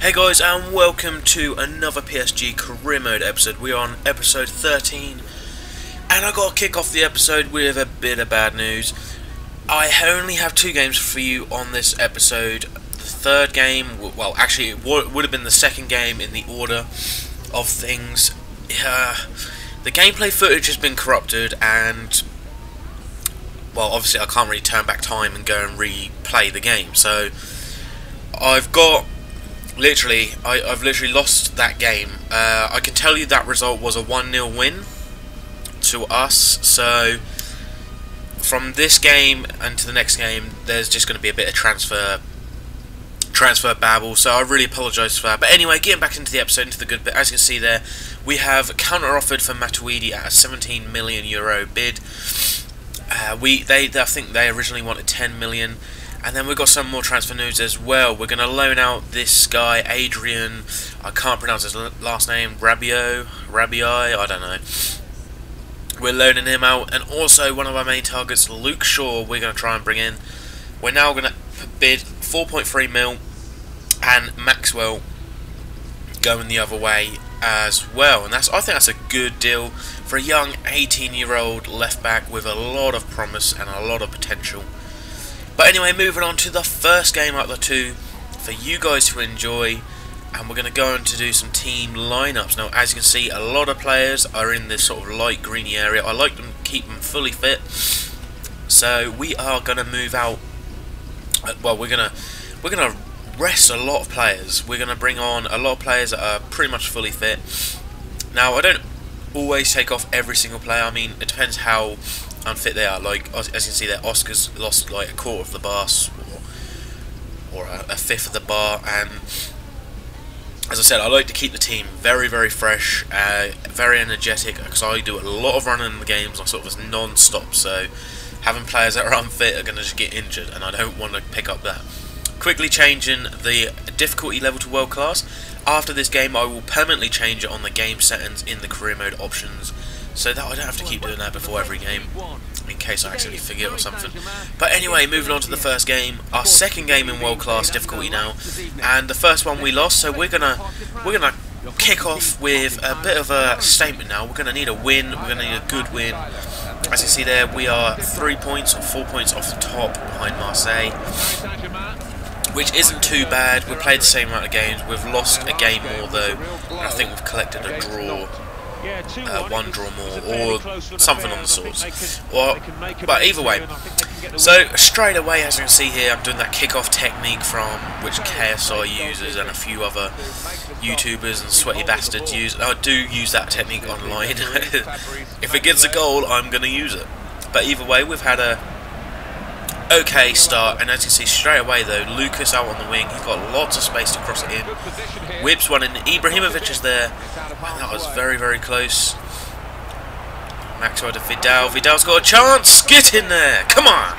Hey guys, and welcome to another PSG Career Mode episode. We are on episode 13, and I got to kick off the episode with a bit of bad news. I only have two games for you on this episode. The third game, well actually it would have been the second game in the order of things. The gameplay footage has been corrupted, and well, obviously I can't really turn back time and go and replay the game, so I've literally lost that game. I can tell you that result was a 1-0 win to us, so from this game and to the next game there's just going to be a bit of transfer babble, so I really apologise for that. But anyway, getting back into the episode, into the good bit. As you can see there, we have counter-offered for Matuidi at a €17 million bid. I think they originally wanted 10 million. And then we've got some more transfer news as well. We're going to loan out this guy, Adrian, I can't pronounce his last name, Rabiot, I don't know. We're loaning him out. And also one of our main targets, Luke Shaw, we're going to try and bring in. We're now going to bid 4.3 mil, and Maxwell going the other way as well. And I think that's a good deal for a young 18-year-old left back with a lot of promise and a lot of potential. But anyway, moving on to the first game out of the two for you guys to enjoy, and we're going to go on to do some team lineups. Now, as you can see, a lot of players are in this sort of light greeny area. I like them to keep them fully fit, so we are going to move out. Well, we're going to rest a lot of players. We're going to bring on a lot of players that are pretty much fully fit. Now, I don't always take off every single player. I mean, it depends how unfit they are. Like, as you can see there, Oscar's lost like a quarter of the bar, or a fifth of the bar, and as I said, I like to keep the team very, very fresh, very energetic, because I do a lot of running in the games. I sort of non-stop, so having players that are unfit are going to just get injured, and I don't want to pick up that. Quickly changing the difficulty level to world class. After this game, I will permanently change it on the game settings in the career mode options, so that I don't have to keep doing that before every game, in case I accidentally forget or something. But anyway, moving on to the first game, our second game in world class difficulty now, and the first one we lost, so we're gonna kick off with a bit of a statement now. We're gonna need a win. We're gonna need a good win. As you see there, we are 3 points or 4 points off the top behind Marseille, which isn't too bad. We've played the same amount of games. We've lost a game more though, and I think we've collected a draw. One draw more, or something on the sorts. But either way, so straight away, as you can see here, I'm doing that kick-off technique from which KSI uses and a few other YouTubers and sweaty bastards use. I do use that technique online. If it gets a goal, I'm going to use it. But either way, we've had a okay start, and as you see straight away though, Lucas out on the wing, he's got lots of space to cross it in. Whips one in, Ibrahimovic is there, and that was very, very close. Maxwell to Vidal, Vidal's got a chance, get in there, come on!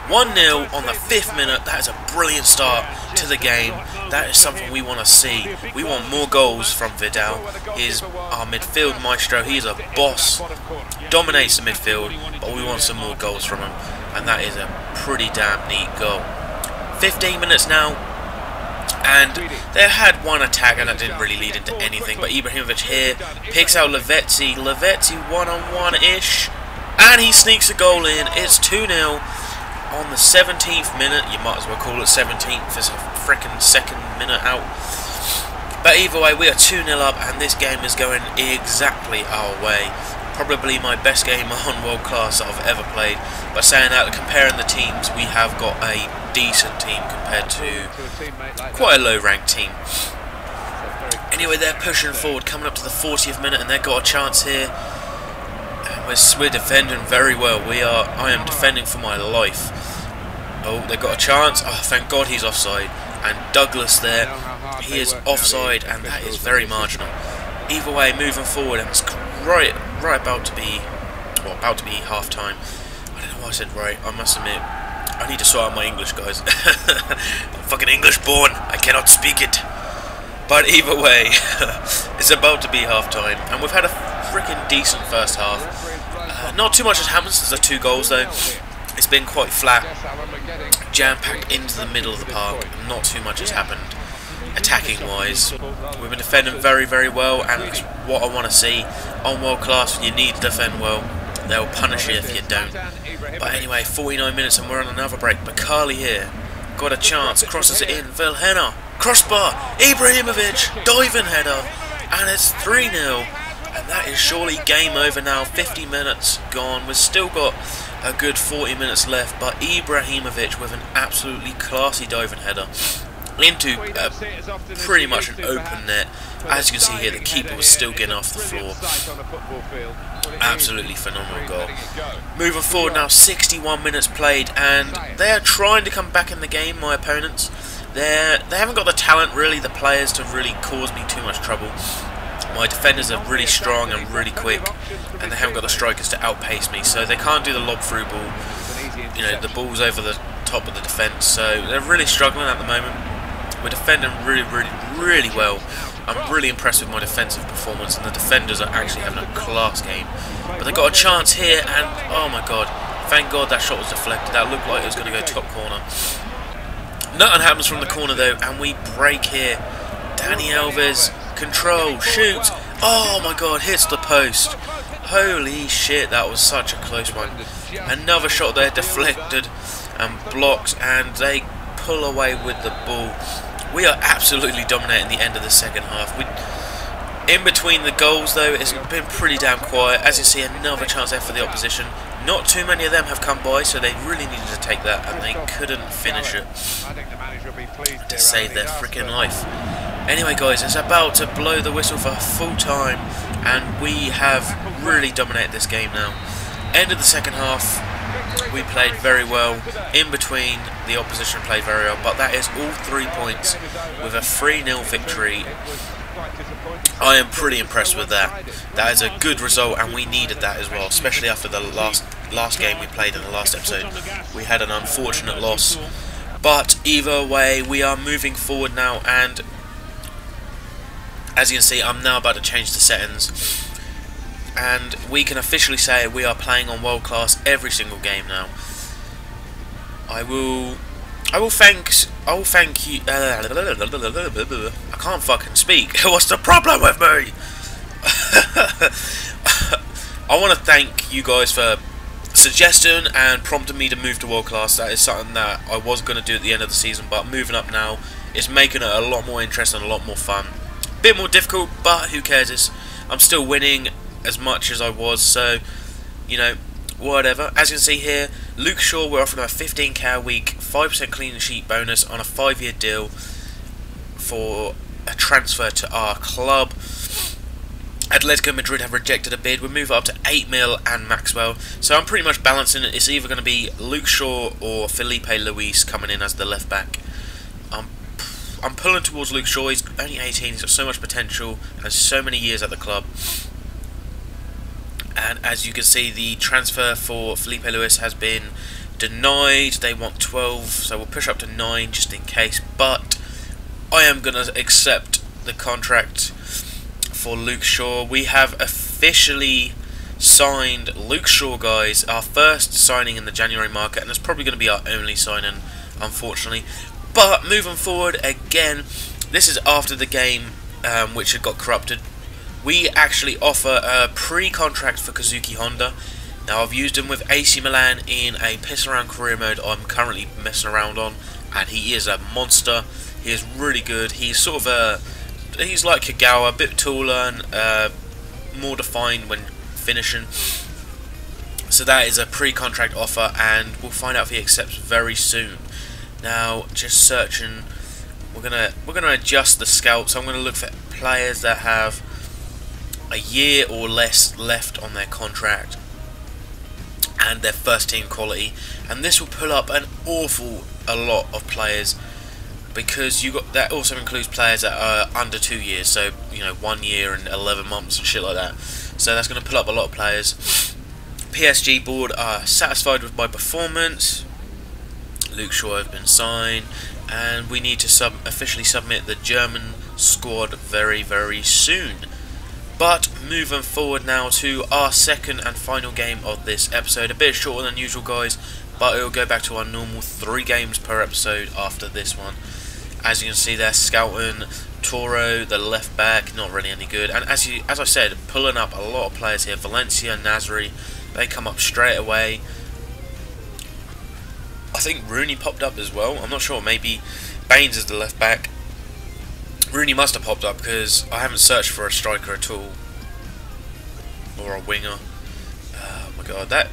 1-0 on the 5th minute, that is a brilliant start to the game. That is something we want to see. We want more goals from Vidal. He's our midfield maestro, he's a boss, dominates the midfield, but we want some more goals from him. And that is a pretty damn neat goal. 15 minutes now, and they had one attack and that didn't really lead into anything, but Ibrahimovic here picks out Lavezzi one-on-one-ish, and he sneaks a goal in. It's 2-0 on the 17th minute. You might as well call it 17th, it's a frickin' second minute out. But either way, we are 2-0 up, and this game is going exactly our way. Probably my best game on world class that I've ever played. But saying that, comparing the teams, we have got a decent team compared to quite a low ranked team. Anyway, they're pushing forward, coming up to the 40th minute, and they've got a chance here. And we're defending very well. I am defending for my life. Oh, they've got a chance. Oh, thank God he's offside. And Douglas there, he is offside, and that is very marginal. Either way, moving forward, and it's right about to be half time. I don't know why I said right, I must admit I need to sort out my English, guys. I'm fucking English born, I cannot speak it. But either way, it's about to be half time, and we've had a freaking decent first half. Not too much has happened since the 2 goals though. It's been quite flat, jam-packed into the middle of the park, not too much has happened. attacking wise. We've been defending very, very well, and it's what I want to see. On world class, you need to defend well. They'll punish you if you don't. But anyway, 49 minutes and we're on another break. Bakali here. Got a chance, crosses it in. Vilhena. Crossbar. Ibrahimovic. Diving header. And it's 3-0. And that is surely game over now. 50 minutes gone. We've still got a good 40 minutes left. But Ibrahimovic with an absolutely classy diving header into pretty much an open net. As you can see here, the keeper was still getting off the floor. Absolutely phenomenal goal. Moving forward now, 61 minutes played, and they are trying to come back in the game, my opponents. They haven't got the talent, really, the players, to really cause me too much trouble. My defenders are really strong and really quick, and they haven't got the strikers to outpace me, so they can't do the lob through ball. You know, the ball's over the top of the defence, so they're really struggling at the moment. We're defending really well. I'm really impressed with my defensive performance, and the defenders are actually having a class game. But they got a chance here, and oh my god, thank god that shot was deflected. That looked like it was going to go top corner. Nothing happens from the corner though, and we break here. Dani Alves, control, shoots. Oh my god, hits the post. Holy shit, that was such a close one. Another shot there deflected and blocked, and they pull away with the ball. We are absolutely dominating the end of the second half. In between the goals though, it's been pretty damn quiet. As you see, another chance there for the opposition. Not too many of them have come by, so they really needed to take that, and they couldn't finish it to save their freaking life. Anyway guys, it's about to blow the whistle for full time, and we have really dominated this game now. End of the second half, we played very well. In between, the opposition played very well, but that is all 3 points with a 3-0 victory. I am pretty impressed with that. That is a good result, and we needed that as well, especially after the last game we played in the last episode. We had an unfortunate loss, but either way, we are moving forward now, and as you can see, I'm now about to change the settings, and we can officially say we are playing on world class every single game now. I will thank you. I can't fucking speak. What's the problem with me? I want to thank you guys for suggesting and prompting me to move to world class. That is something that I was going to do at the end of the season, but moving up now is making it a lot more interesting, a lot more fun. Bit more difficult, but who cares? I'm still winning as much as I was, so you know, whatever. As you can see here, Luke Shaw, we're offering a 15k a week, 5% clean sheet bonus on a 5-year deal for a transfer to our club. Atletico Madrid have rejected a bid. We'll move up to 8 mil and Maxwell. So I'm pretty much balancing it. It's either going to be Luke Shaw or Felipe Luis coming in as the left back. I'm pulling towards Luke Shaw. He's only 18. He's got so much potential and so many years at the club. And as you can see, the transfer for Felipe Luis has been denied. They want 12, so we'll push up to 9 just in case. But I am going to accept the contract for Luke Shaw. We have officially signed Luke Shaw, guys. Our first signing in the January market, and it's probably going to be our only signing, unfortunately. But moving forward, again, this is after the game which had got corrupted. We actually offer a pre-contract for Kazuki Honda. Now, I've used him with AC Milan in a piss around career mode I'm currently messing around on, and he is a monster. He is really good. He's sort of he's like Kagawa, a bit taller and more defined when finishing. So that is a pre-contract offer, and we'll find out if he accepts very soon. Now, just searching, we're gonna adjust the scouts. I'm gonna look for players that have a year or less left on their contract and their first team quality, and this will pull up an awful a lot of players, because that also includes players that are under 2 years, so you know, 1 year and 11 months and shit like that. So that's going to pull up a lot of players. PSG board are satisfied with my performance. Luke Shaw has been signed, and we need to officially submit the German squad very, very soon. But moving forward now to our second and final game of this episode. A bit shorter than usual, guys, but it will go back to our normal 3 games per episode after this one. As you can see there, scouting Toro, the left back, not really any good. And as I said, pulling up a lot of players here. Valencia, Nasri, they come up straight away. I think Rooney popped up as well. I'm not sure. Maybe Baines is the left back. Rooney must have popped up because I haven't searched for a striker at all, or a winger. Oh my god, that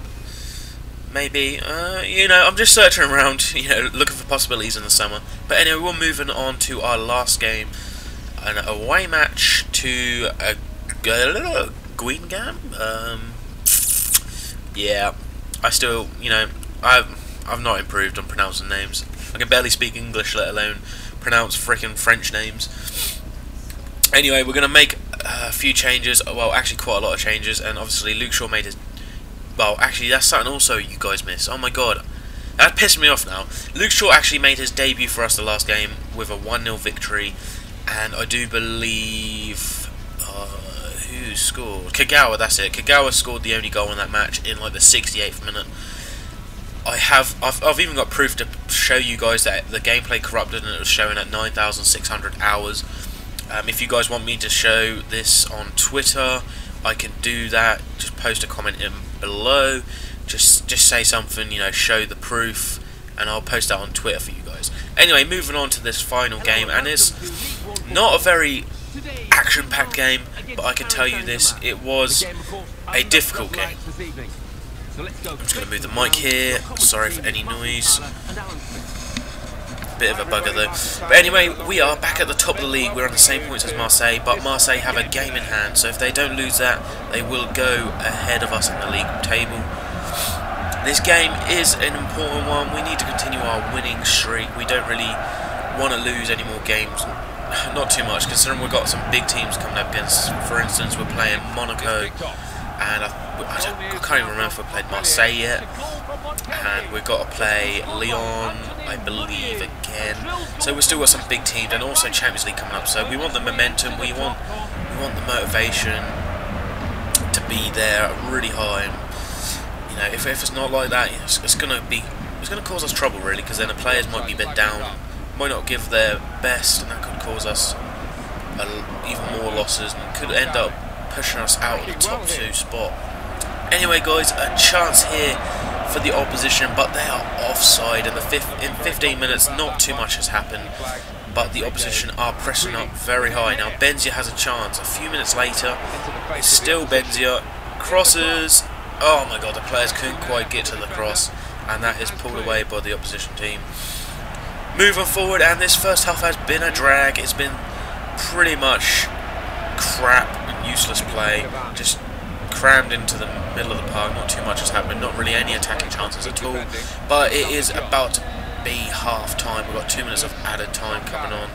maybe. You know, I'm just searching around. You know, looking for possibilities in the summer. But anyway, we're moving on to our last game, an away match to Guingamp. Yeah, I still, you know, I've not improved on pronouncing names. I can barely speak English, let alone pronounce frickin' French names. Anyway, we're going to make a few changes. Well, actually quite a lot of changes. And obviously Luke Shaw made his... Well, actually that's something also you guys missed. Oh my god. That pissed me off now. Luke Shaw actually made his debut for us the last game with a 1-0 victory. And I do believe... who scored? Kagawa, that's it. Kagawa scored the only goal in that match in like the 68th minute. I've even got proof to show you guys that the gameplay corrupted and it was showing at 9,600 hours. If you guys want me to show this on Twitter, I can do that. Just post a comment in below. Just say something, you know, show the proof, and I'll post that on Twitter for you guys. Anyway, moving on to this final game, and it's not a very action-packed game, but I can tell you this, it was a difficult game. I'm just going to move the mic here, sorry for any noise. Bit of a bugger though. But anyway, we are back at the top of the league. We're on the same points as Marseille, but Marseille have a game in hand, so if they don't lose that, they will go ahead of us in the league table. This game is an important one. We need to continue our winning streak. We don't really want to lose any more games. Not too much, considering we've got some big teams coming up against. For instance, we're playing Monaco, and I can't even remember if we played Marseille yet. And we've got to play Lyon, I believe, again. So we've still got some big teams, and also Champions League coming up. So we want the momentum, we want the motivation to be there really high. And, you know, if it's not like that, it's gonna cause us trouble really, because then the players might be a bit down, might not give their best, and that could cause us even more losses, and could end up pushing us out of the top 2 spot. Anyway guys, a chance here for the opposition, but they are offside in 15 minutes. Not too much has happened, but the opposition are pressing up very high. Now Benzia has a chance. A few minutes later, it's still Benzia. Crosses. Oh my god, the players couldn't quite get to the cross, and that is pulled away by the opposition team. Moving forward, and this first half has been a drag. It's been pretty much crap and useless play, just crammed into the middle of the park. Not too much has happened, not really any attacking chances at all, but it is about to be half time. We've got 2 minutes of added time coming on,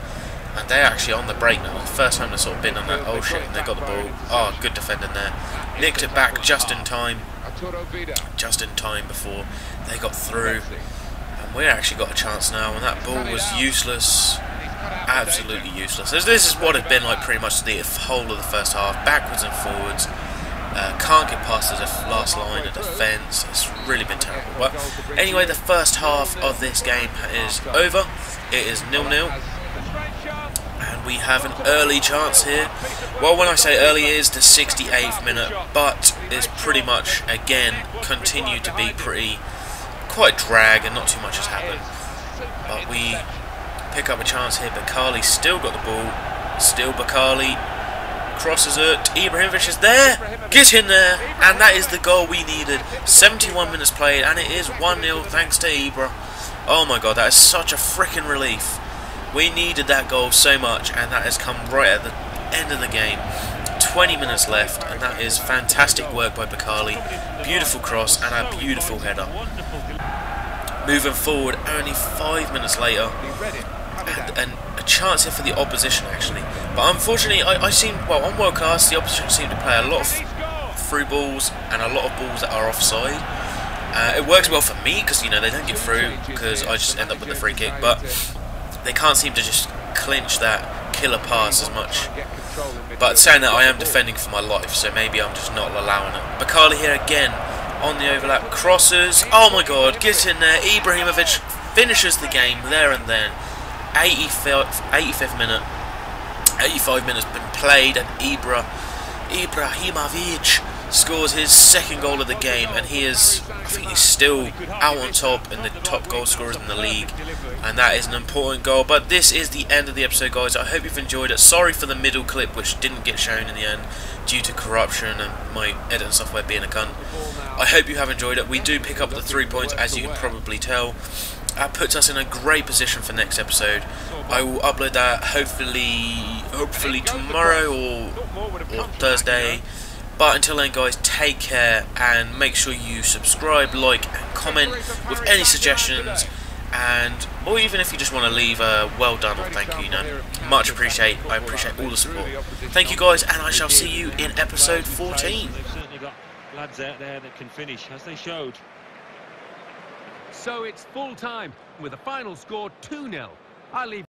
and they're actually on the break now. The first time they've sort of been on that, oh shit, and they got the ball. Oh, good defending there, nicked it back just in time before they got through, and we actually got a chance now, and that ball was useless. Absolutely useless. This is what it's been like pretty much the whole of the first half, backwards and forwards. Can't get past the last line of defence. It's really been terrible. But anyway, the first half of this game is over. It is 0-0, and we have an early chance here. Well, when I say early, it is the 68th minute, but it's pretty much again continued to be quite drag, and not too much has happened. But we pick up a chance here. Bakali still got the ball. Still Bakali. Crosses it. Ibrahimovic is there. Get in there. And that is the goal we needed. 71 minutes played, and it is 1-0 thanks to Ibra. Oh my god, that is such a freaking relief. We needed that goal so much, and that has come right at the end of the game. 20 minutes left, and that is fantastic work by Bakali. Beautiful cross and a beautiful header. Moving forward, only 5 minutes later, and a chance here for the opposition actually. But unfortunately, on World Class, the opposition seem to play a lot of through balls and a lot of balls that are offside. It works well for me because, you know, they don't get through because I just end up with the free kick, but they can't seem to just clinch that killer pass as much. But saying that, I am defending for my life, so maybe I'm just not allowing it. Bakali here again on the overlap, crosses. Oh my god, get in there. Ibrahimovic finishes the game there and then. 85th minute. 85 minutes been played, and Ibrahimovic scores his second goal of the game, and he is, I think he's still out on top in the top goal scorers in the league, and that is an important goal. But this is the end of the episode, guys. I hope you've enjoyed it. Sorry for the middle clip, which didn't get shown in the end due to corruption and my editing software being a cunt. I hope you have enjoyed it. We do pick up the 3 points, as you can probably tell. That puts us in a great position for next episode. I will upload that hopefully tomorrow or Thursday. But until then, guys, take care, and make sure you subscribe, like and comment with any suggestions, and or even if you just want to leave a well done or thank you, much appreciate. I appreciate all the support. Thank you, guys, and I shall see you in episode 14. They've certainly got lads out there that can finish, as they showed. So it's full time with a final score 2-0. I'll leave